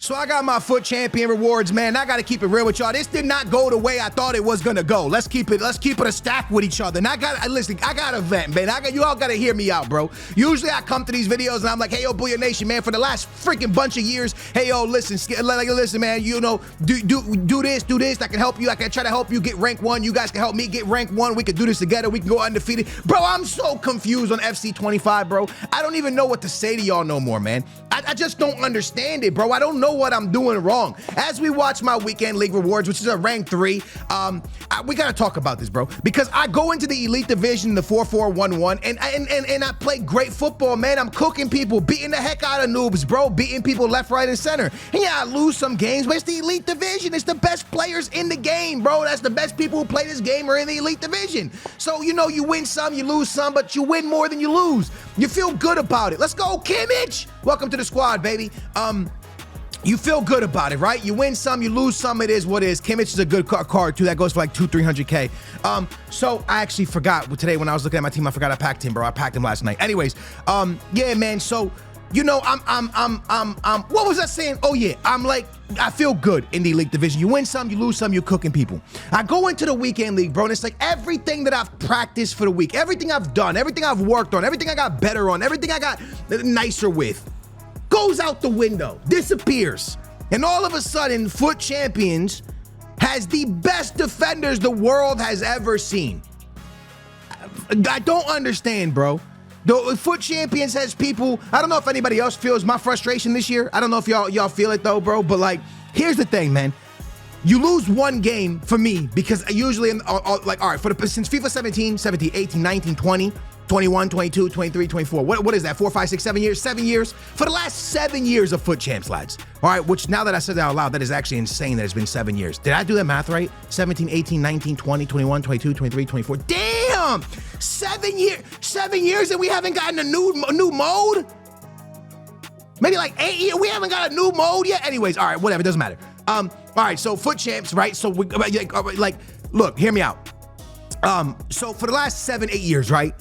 So I got my FUT champion rewards, man. I gotta keep it real with y'all. This did not go the way I thought it was gonna go. Let's keep it a stack with each other. And I got a vent, man. You all gotta hear me out, bro. Usually I come to these videos and I'm like, hey, yo, Booyah Nation, man, for the last freaking bunch of years, hey, yo, listen, man, you know, do this. I can help you. I can try to help you get rank 1. You guys can help me get rank 1. We can do this together. We can go undefeated. Bro, I'm so confused on FC 25, bro. I don't even know what to say to y'all no more, man. I just don't understand it, bro. I don't know what I'm doing wrong. As we watch my weekend league rewards, which is a rank 3, we gotta talk about this, bro, because I go into the elite division, the 4-4-1-1, and I play great football, man. I'm cooking people, beating the heck out of noobs, bro, beating people left, right, and center. And yeah, I lose some games, but it's the elite division. It's the best players in the game, bro. That's the best people who play this game are in the elite division. So, you know, you win some, you lose some, but you win more than you lose. You feel good about it. Let's go, Kimmich. Welcome to the squad, baby. You feel good about it, right? You win some, you lose some, it is what it is. Kimmich is a good card too. That goes for like 200-300K. So I actually forgot today when I was looking at my team, I forgot I packed him, bro. I packed him last night. Anyways, yeah, man. So, you know, what was I saying? Oh yeah, I feel good in the elite division. You win some, you lose some, you're cooking people. I go into the weekend league, bro, and it's like everything that I've practiced for the week, everything I've done, everything I've worked on, everything I got better on, everything I got nicer with, goes out the window, disappears. And all of a sudden, FUT Champions has the best defenders the world has ever seen. I don't understand, bro. The FUT Champions has people, I don't know if anybody else feels my frustration this year. I don't know if y'all feel it though, bro, but like, here's the thing, man. You lose one game for me because usually, all right, since FIFA 17, 18, 19, 20, 21, 22, 23, 24. What is that? 4, 5, 6, 7 years? 7 years? For the last 7 years of FUT Champs, lads. All right, which now that I said that out loud, that is actually insane that it's been 7 years. Did I do that math right? 17, 18, 19, 20, 21, 22, 23, 24. Damn! 7 years. 7 years and we haven't gotten a new mode? Maybe like 8 years. We haven't got a new mode yet? Anyways, all right, whatever. It doesn't matter. All right, so FUT Champs, right? So, like, look, hear me out. So for the last 7, 8 years, right?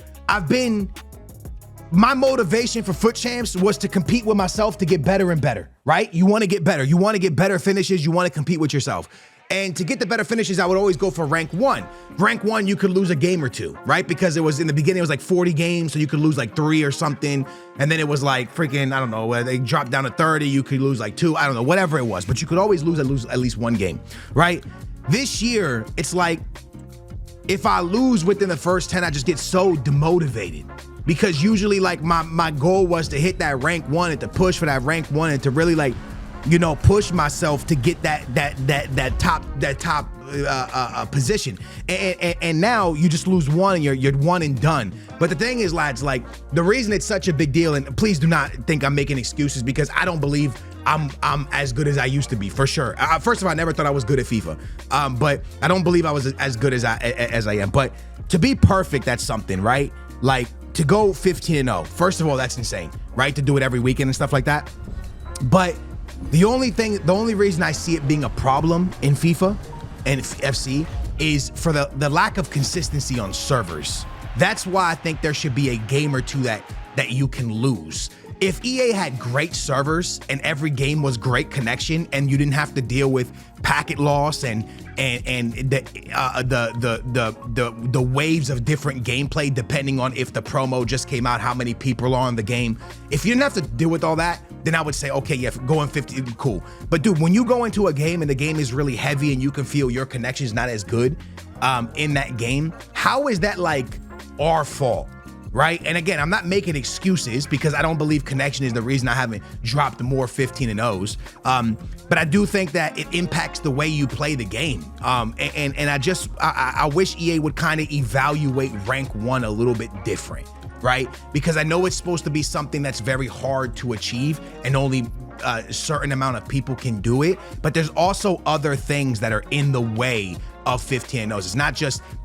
My motivation for FUT Champs was to compete with myself to get better and better, right? You want to get better. You want to get better finishes. You want to compete with yourself. And to get the better finishes, I would always go for rank 1. Rank 1, you could lose a game or two, right? Because it was in the beginning, it was like 40 games, so you could lose like 3 or something. And then it was like freaking, I don't know, they dropped down to 30, you could lose like 2, I don't know, whatever it was. But you could always lose at least 1 game, right? This year, it's like, if I lose within the first 10, I just get so demotivated. Because usually like my goal was to hit that rank 1 and to push for that rank 1 and to really like, you know, push myself to get that top position. And now you just lose 1 and you're 1 and done. But the thing is, lads, like the reason it's such a big deal, and please do not think I'm making excuses because I don't believe I'm as good as I used to be, for sure. First of all, I never thought I was good at FIFA, but I don't believe I was as good as I am. But to be perfect, that's something, right? Like to go 15-0. First of all, that's insane, right? To do it every weekend and stuff like that. But the only reason I see it being a problem in FIFA and FC is for the lack of consistency on servers. That's why I think there should be a game or two that you can lose. If EA had great servers and every game was great connection and you didn't have to deal with packet loss and the waves of different gameplay depending on if the promo just came out, how many people are on the game. If you didn't have to deal with all that, then I would say, okay, yeah, going 50, cool. But dude, when you go into a game and the game is really heavy and you can feel your connection is not as good in that game, how is that like our fault? Right? And again, I'm not making excuses because I don't believe connection is the reason I haven't dropped more 15-0s. But I do think that it impacts the way you play the game. And I wish EA would kind of evaluate rank 1 a little bit different, right? Because I know it's supposed to be something that's very hard to achieve and only a certain amount of people can do it. But there's also other things that are in the way of 15-0s.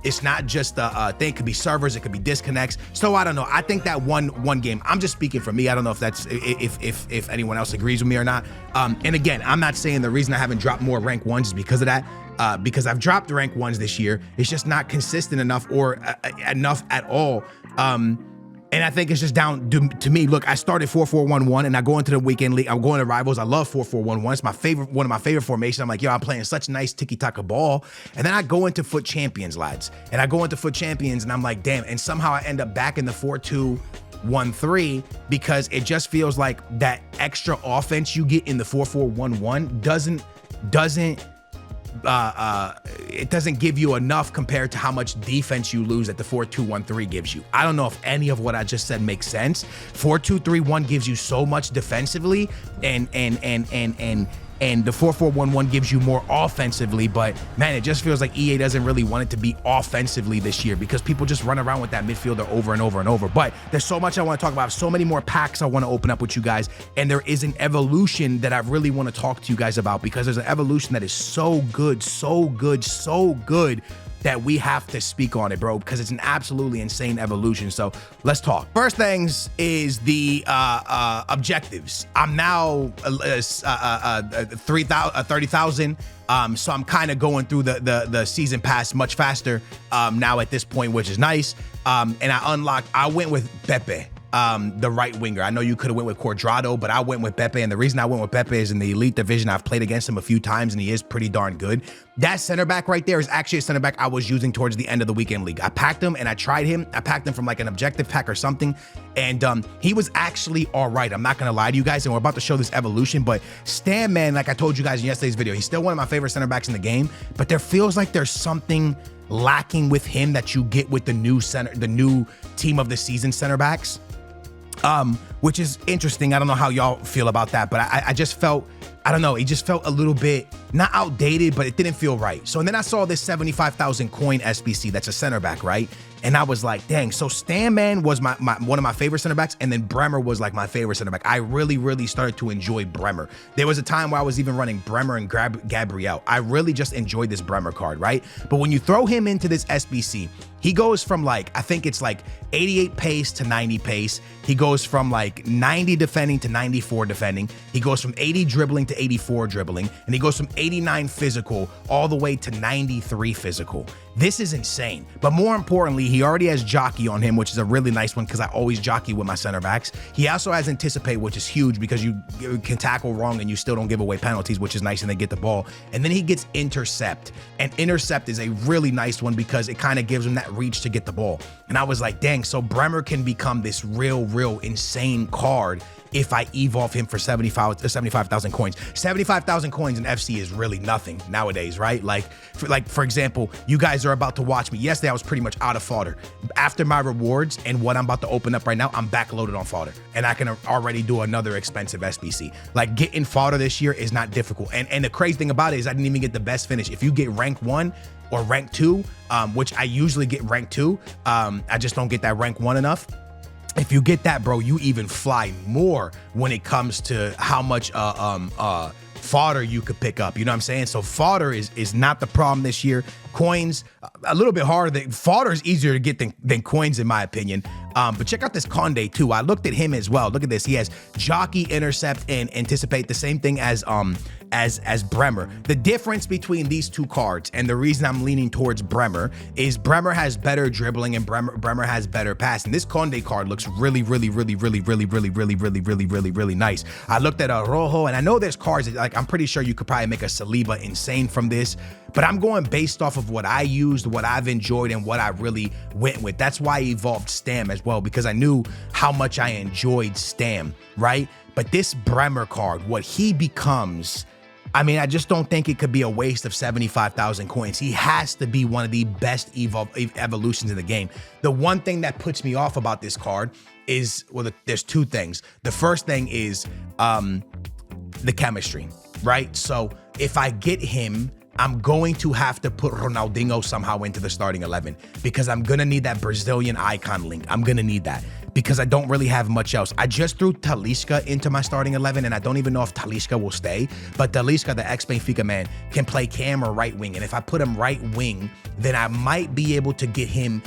It's not just a thing. It could be servers, it could be disconnects. So I don't know. I think that one game, I'm just speaking for me. I don't know if that's if anyone else agrees with me or not. And again, I'm not saying the reason I haven't dropped more rank 1s is because of that. Because I've dropped rank 1s this year. It's just not consistent enough or enough at all And I think it's just down to me. Look, I started 4-4-1-1 and I go into the weekend league. I'm going to rivals. I love 4-4-1-1. It's my favorite, one of my favorite formations. I'm like, yo, I'm playing such nice tiki-taka ball. And then I go into FUT Champions, lads. And I go into FUT Champions and I'm like, damn. And somehow I end up back in the 4-2-1-3 because it just feels like that extra offense you get in the 4-4-1-1 it doesn't give you enough compared to how much defense you lose that the 4-2-1-3 gives you. I don't know if any of what I just said makes sense. 4-2-3-1 gives you so much defensively, and the 4-4-1-1 gives you more offensively, but man, it just feels like EA doesn't really want it to be offensively this year because people just run around with that midfielder over and over and over. But there's so much I want to talk about, so many more packs I want to open up with you guys, and there is an evolution that I really want to talk to you guys about because there's an evolution that is so good, so good, so good that we have to speak on it, bro, because it's an absolutely insane evolution. So let's talk. First things is the objectives. I'm now 30,000. So I'm kind of going through the season pass much faster now at this point, which is nice. And I went with Pepe, the right winger. I know you could have went with Cuadrado, but I went with Pepe. And the reason I went with Pepe is in the elite division, I've played against him a few times and he is pretty darn good. That center back right there is actually a center back I was using towards the end of the weekend league. I packed him and I tried him. I packed him from like an objective pack or something. And he was actually all right. I'm not going to lie to you guys. And we're about to show this evolution, but Stam, man, like I told you guys in yesterday's video, he's still one of my favorite center backs in the game, but there feels like there's something lacking with him that you get with the new team of the season center backs. Which is interesting. I don't know how y'all feel about that, but I just felt, I don't know, it just felt a little bit, not outdated, but it didn't feel right. So, and then I saw this 75,000 coin SBC, that's a center back, right? And I was like, dang, so Stam, man, was one of my favorite center backs, and then Bremer was like my favorite center back. I really started to enjoy Bremer. There was a time where I was even running Bremer and Gabriel. I really just enjoyed this Bremer card, right? But when you throw him into this SBC, he goes from like, I think it's like 88 pace to 90 pace. He goes from like 90 defending to 94 defending. He goes from 80 dribbling to 84 dribbling. And he goes from 89 physical all the way to 93 physical. This is insane. But more importantly, he already has jockey on him, which is a really nice one because I always jockey with my center backs. He also has anticipate, which is huge because you can tackle wrong and you still don't give away penalties, which is nice, and they get the ball. And then he gets intercept. And intercept is a really nice one because it kind of gives him that reach to get the ball. And I was like, dang, so Bremer can become this real insane card if I evolve him for 75,000 coins. 75,000 coins in FC is really nothing nowadays, right? For example, you guys are about to watch me. Yesterday, I was pretty much out of fodder. After my rewards and what I'm about to open up right now, I'm backloaded on fodder. And I can already do another expensive SBC. Like, getting fodder this year is not difficult. And the crazy thing about it is I didn't even get the best finish. If you get rank 1 or rank 2, which I usually get rank 2, I just don't get that rank 1 enough. If you get that, bro, you even fly more when it comes to how much fodder you could pick up. You know what I'm saying? So fodder is not the problem this year. Coins, a little bit harder. Fodder is easier to get than coins, in my opinion. But check out this Conde too. I looked at him as well. Look at this. He has jockey, intercept, and anticipate, the same thing as Bremer. The difference between these two cards, and the reason I'm leaning towards Bremer, is Bremer has better dribbling and Bremer has better passing. This Conde card looks really nice. I looked at Rojo, and I know there's cards that, like, I'm pretty sure you could probably make a Saliba insane from this, but I'm going based off of what I used, what I've enjoyed, and what I really went with. That's why I evolved Stam as well, because I knew how much I enjoyed Stam, right? But this Bremer card, what he becomes, I mean, I just don't think it could be a waste of 75,000 coins. He has to be one of the best evolutions in the game. The one thing that puts me off about this card is, well, there's two things. The first thing is the chemistry, right? So if I get him, I'm going to have to put Ronaldinho somehow into the starting 11 because I'm going to need that Brazilian icon link. I'm going to need that because I don't really have much else. I just threw Talisca into my starting 11, and I don't even know if Talisca will stay, but Talisca, the ex-Benfica man, can play cam or right wing. And if I put him right wing, then I might be able to get him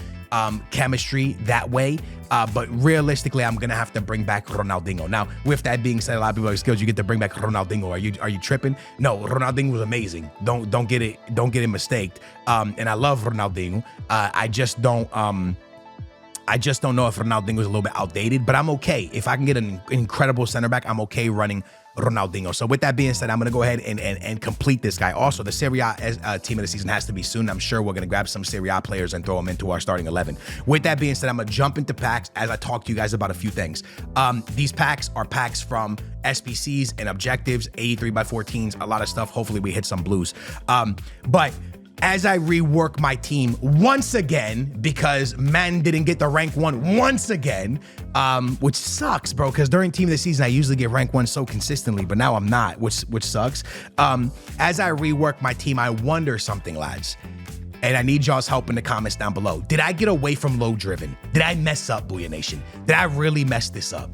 chemistry that way. But realistically, I'm gonna have to bring back Ronaldinho. Now, with that being said, a lot of people are skilled. You get to bring back Ronaldinho. Are you tripping? No, Ronaldinho was amazing. Don't get it mistaked. And I love Ronaldinho. I just don't I just don't know if Ronaldinho is a little bit outdated, but I'm okay. If I can get an incredible center back, I'm okay running Ronaldinho. So with that being said, I'm going to go ahead and complete this guy. Also, the Serie A team of the season has to be soon. I'm sure we're going to grab some Serie A players and throw them into our starting 11. With that being said, I'm going to jump into packs as I talk to you guys about a few things. These packs are packs from SBCs and objectives, 83 by 14s, a lot of stuff. Hopefully we hit some blues. But as I rework my team once again, because man didn't get the rank 1 once again, which sucks, bro, because during team of the season, I usually get rank 1 so consistently, but now I'm not, which sucks. As I rework my team, I wonder something, lads, and I need y'all's help in the comments down below. Did I get away from low driven? Did I mess up, Booyah Nation? Did I really mess this up?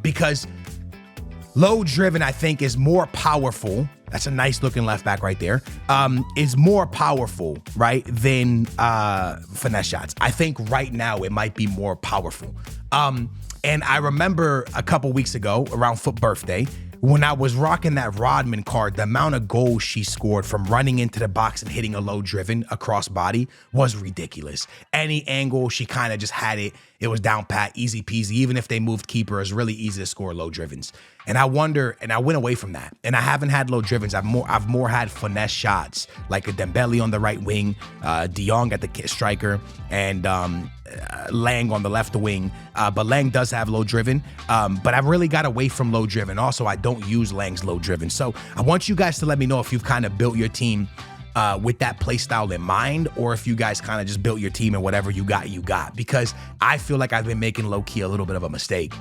Because low driven, I think, is more powerful. That's a nice looking left back right there. Is more powerful, right, than finesse shots. I think right now it might be more powerful. And I remember a couple weeks ago around Foot Birthday, when I was rocking that Rodman card, the amount of goals she scored from running into the box and hitting a low driven across body was ridiculous. Any angle, she kind of just had it. It was down pat, easy peasy. Even if they moved keeper, it's really easy to score low drivens. And I wonder, and I went away from that. And I haven't had low drivens. I've more had finesse shots, like a Dembele on the right wing, De Jong at the striker, and Lang on the left wing. But Lang does have low driven. But I've really got away from low driven. Also, I don't use Lang's low driven. So I want you guys to let me know if you've kind of built your team with that play style in mind, or if you guys kind of just built your team and whatever you got, because I feel like I've been making low-key a little bit of a mistake.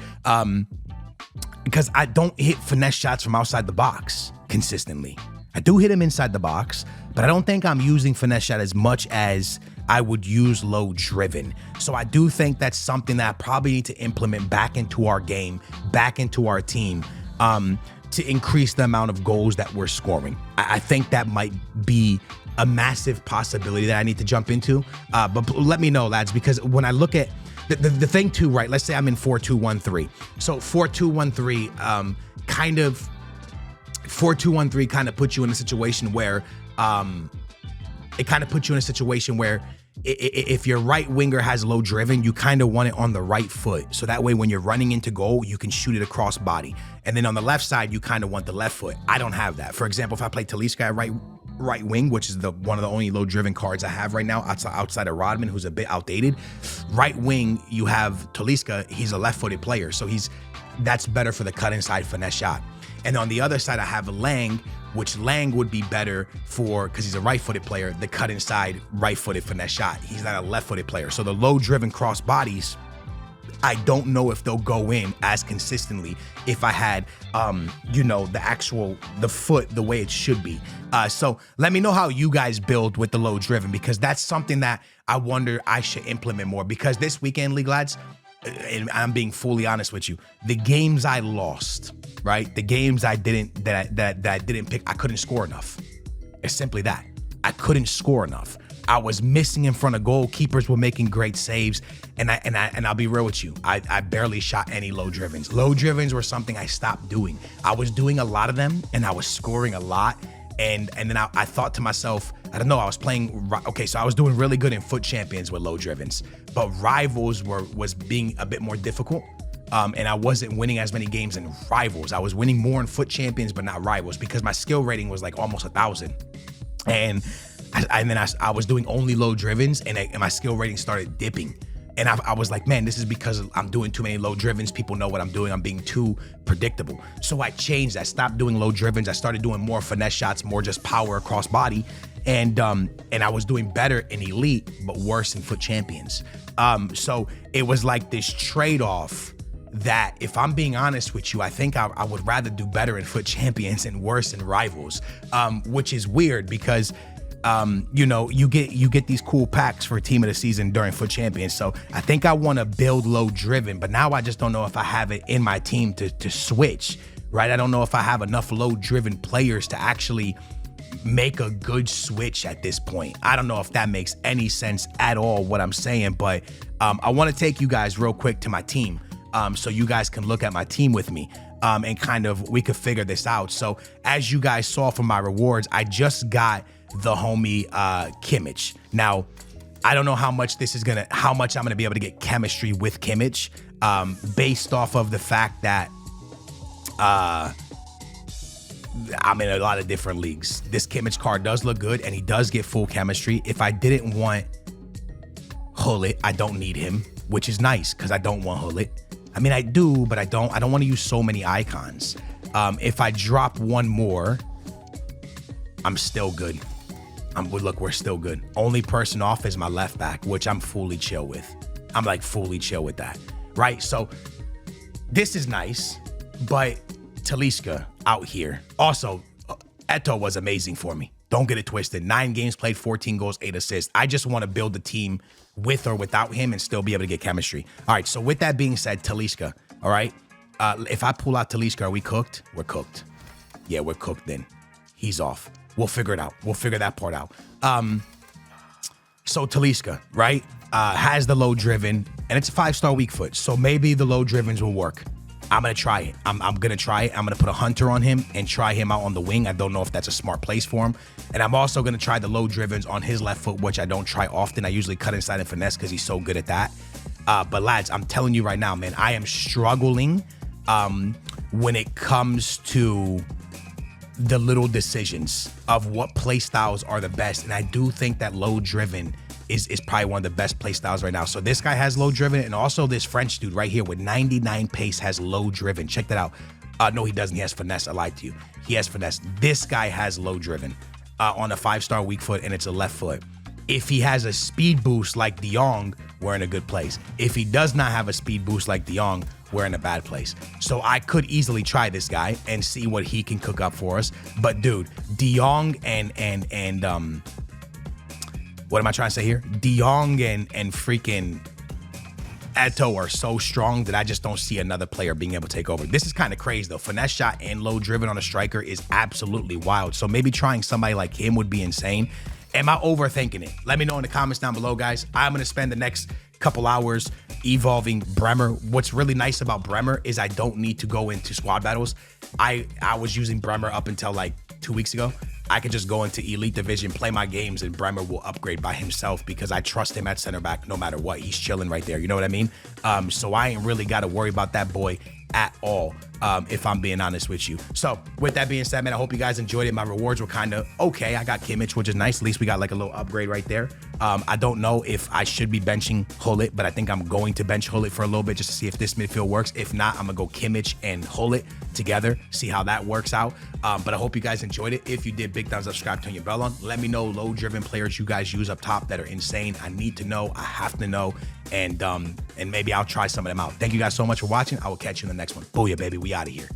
Because I don't hit finesse shots from outside the box consistently. I do hit them inside the box, but I don't think I'm using finesse shot as much as I would use low driven. So I do think that's something that I probably need to implement back into our game, back into our team, to increase the amount of goals that we're scoring. I think that might be a massive possibility that I need to jump into. But let me know, lads, because when I look at the thing too, right? Let's say I'm in 4-2-1-3. So 4-2-1-3, kind of 4-2-1-3 kind of puts you in a situation where if your right winger has low driven, you kind of want it on the right foot. So that way, when you're running into goal, you can shoot it across body. And then on the left side, you kind of want the left foot. I don't have that. For example, if I play Talisca at right wing, which is one of the only low driven cards I have right now outside of Rodman, who's a bit outdated. Right wing, you have Talisca. He's a left-footed player, so that's better for the cut inside finesse shot. And on the other side, I have Lang, which Lang would be better for, because he's a right-footed player, the cut inside right-footed finesse shot. He's not a left-footed player. So the low-driven cross bodies, I don't know if they'll go in as consistently if I had, the foot the way it should be. So let me know how you guys build with the low driven, because that's something that I wonder I should implement more. Because this weekend, League lads, and I'm being fully honest with you, the games I lost, right? The games I didn't pick, I couldn't score enough. It's simply that. I couldn't score enough. I was missing in front of goal. Keepers were making great saves, and I'll be real with you. I barely shot any low drivens. Low drivens were something I stopped doing. I was doing a lot of them, and I was scoring a lot. And then I thought to myself, I don't know, I was playing, okay, so I was doing really good in Foot Champions with low drivens, but Rivals was being a bit more difficult. And I wasn't winning as many games in Rivals. I was winning more in Foot Champions, but not Rivals, because my skill rating was like almost 1,000. And then I was doing only low drivens, and my skill rating started dipping. And I was like, man, this is because I'm doing too many low drivens. People know what I'm doing. I'm being too predictable. So I changed. I stopped doing low drivens. I started doing more finesse shots, more just power across body. And I was doing better in Elite, but worse in Foot Champions. So it was like this trade-off that, if I'm being honest with you, I think I would rather do better in Foot Champions and worse in Rivals, which is weird because you get these cool packs for team of the season during Foot Champions. So I think I want to build low driven, but now I just don't know if I have it in my team to switch, right? I don't know if I have enough low driven players to actually make a good switch at this point. I don't know if that makes any sense at all, what I'm saying, but I want to take you guys real quick to my team, so you guys can look at my team with me. And kind of, we could figure this out. So as you guys saw from my rewards, I just got the homie Kimmich. Now, I don't know how much I'm gonna be able to get chemistry with Kimmich, based off of the fact that I'm in a lot of different leagues. This Kimmich card does look good, and he does get full chemistry. If I didn't want Hullet, I don't need him, which is nice because I don't want Hullet. I mean, I do, but I don't want to use so many icons. If I drop one more, I'm still good. Look, we're still good. Only person off is my left back, which I'm fully chill with. I'm like fully chill with that, right? So this is nice, but Talisca out here. Also, Eto'o was amazing for me. Don't get it twisted. 9 games played, 14 goals, 8 assists. I just want to build the team with or without him and still be able to get chemistry. All right, so with that being said, Talisca, all right? If I pull out Talisca, are we cooked? We're cooked. Yeah, we're cooked then. He's off. We'll figure it out. We'll figure that part out. So Talisca, right? Has the low driven, and it's a 5-star weak foot. So maybe the low drivens will work. I'm going to try it. I'm going to try it. I'm going to put a hunter on him and try him out on the wing. I don't know if that's a smart place for him. And I'm also going to try the low drivens on his left foot, which I don't try often. I usually cut inside and finesse because he's so good at that. But lads, I'm telling you right now, man, I am struggling when it comes to the little decisions of what play styles are the best. And I do think that low driven is probably one of the best play styles right now. So this guy has low driven, and also this French dude right here with 99 pace has low driven. Check that out. No, he doesn't. He has finesse. I lied to you. He has finesse. This guy has low driven on a 5-star weak foot, and it's a left foot. If he has a speed boost like De Jong, we're in a good place. If he does not have a speed boost like De Jong, we're in a bad place. So I could easily try this guy and see what he can cook up for us. But dude, De Jong and what am I trying to say here? De Jong and freaking Eto'o are so strong that I just don't see another player being able to take over. This is kind of crazy though. Finesse shot and low driven on a striker is absolutely wild. So maybe trying somebody like him would be insane. Am I overthinking it? Let me know in the comments down below, guys. I'm going to spend the next couple hours evolving Bremer. What's really nice about Bremer is I don't need to go into squad battles. I was using Bremer up until like 2 weeks ago. I could just go into Elite Division, play my games, and Bremer will upgrade by himself because I trust him at center back no matter what. He's chilling right there. You know what I mean? So I ain't really got to worry about that boy at all, if I'm being honest with you. So with that being said, man, I hope you guys enjoyed it. My rewards were kind of okay. I got Kimmich, which is nice. At least we got like a little upgrade right there. I don't know if I should be benching Hullet, but I think I'm going to bench Hullet for a little bit just to see if this midfield works. If not, I'm gonna go Kimmich and Hullet together, see how that works out. But I hope you guys enjoyed it. If you did, big thumbs up, subscribe, turn your bell on. Let me know low driven players you guys use up top that are insane. I need to know. I have to know. And maybe I'll try some of them out. Thank you guys so much for watching. I will catch you in the next one. Booyah, baby. We out of here.